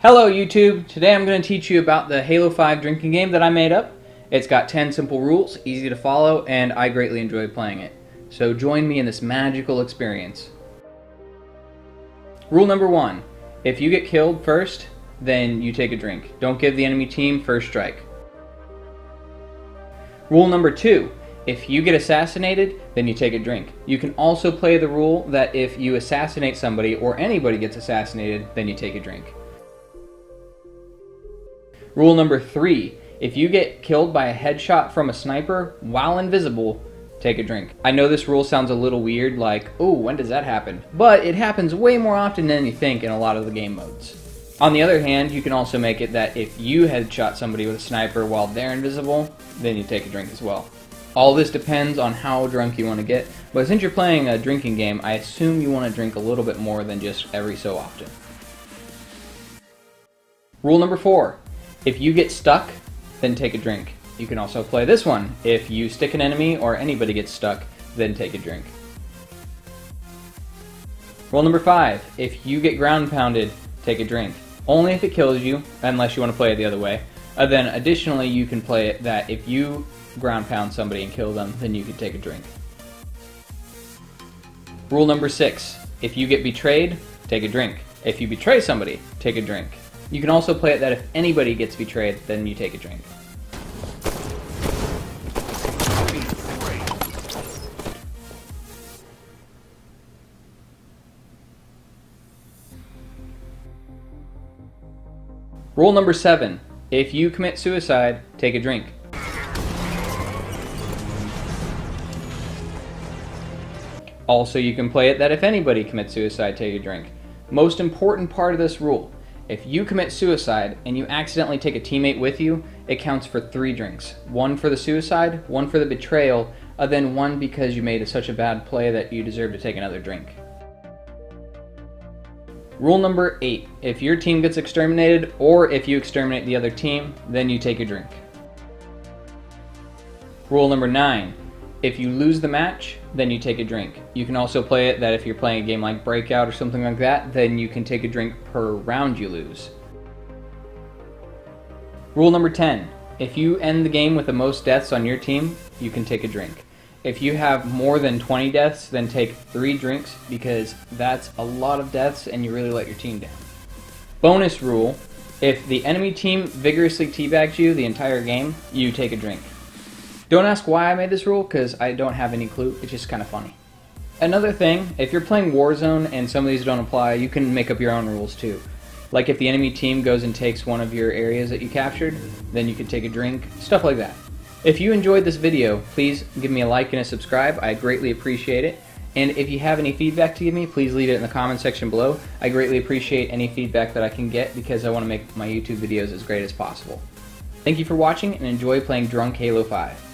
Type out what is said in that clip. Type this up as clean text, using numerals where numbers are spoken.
Hello YouTube! Today I'm going to teach you about the Halo 5 drinking game that I made up. It's got 10 simple rules, easy to follow, and I greatly enjoy playing it. So join me in this magical experience. Rule number 1. If you get killed first, then you take a drink. Don't give the enemy team first strike. Rule number 2. If you get assassinated, then you take a drink. You can also play the rule that if you assassinate somebody or anybody gets assassinated, then you take a drink. Rule number 3, if you get killed by a headshot from a sniper while invisible, take a drink. I know this rule sounds a little weird, like, oh, when does that happen? But it happens way more often than you think in a lot of the game modes. On the other hand, you can also make it that if you headshot somebody with a sniper while they're invisible, then you take a drink as well. All this depends on how drunk you want to get, but since you're playing a drinking game, I assume you want to drink a little bit more than just every so often. Rule number 4. If you get stuck, then take a drink. You can also play this one. If you stick an enemy or anybody gets stuck, then take a drink. Rule number 5. If you get ground pounded, take a drink. Only if it kills you, unless you want to play it the other way. Then additionally, you can play it that if you ground pound somebody and kill them, then you can take a drink. Rule number 6. If you get betrayed, take a drink. If you betray somebody, take a drink. You can also play it that if anybody gets betrayed, then you take a drink. Rule number 7. If you commit suicide, take a drink. Also, you can play it that if anybody commits suicide, take a drink. Most important part of this rule. If you commit suicide and you accidentally take a teammate with you, it counts for 3 drinks. 1 for the suicide, 1 for the betrayal, then 1 because you made such a bad play that you deserve to take another drink. Rule number 8. If your team gets exterminated or if you exterminate the other team, then you take a drink. Rule number 9. If you lose the match, then you take a drink. You can also play it that if you're playing a game like Breakout or something like that, then you can take a drink per round you lose. Rule number 10. If you end the game with the most deaths on your team, you can take a drink. If you have more than 20 deaths, then take 3 drinks because that's a lot of deaths and you really let your team down. Bonus rule, if the enemy team vigorously teabags you the entire game, you take a drink. Don't ask why I made this rule, because I don't have any clue. It's just kind of funny. Another thing, if you're playing Warzone and some of these don't apply, you can make up your own rules too. Like if the enemy team goes and takes one of your areas that you captured, then you can take a drink, stuff like that. If you enjoyed this video, please give me a like and a subscribe. I greatly appreciate it. And if you have any feedback to give me, please leave it in the comment section below. I greatly appreciate any feedback that I can get because I want to make my YouTube videos as great as possible. Thank you for watching and enjoy playing Drunk Halo 5.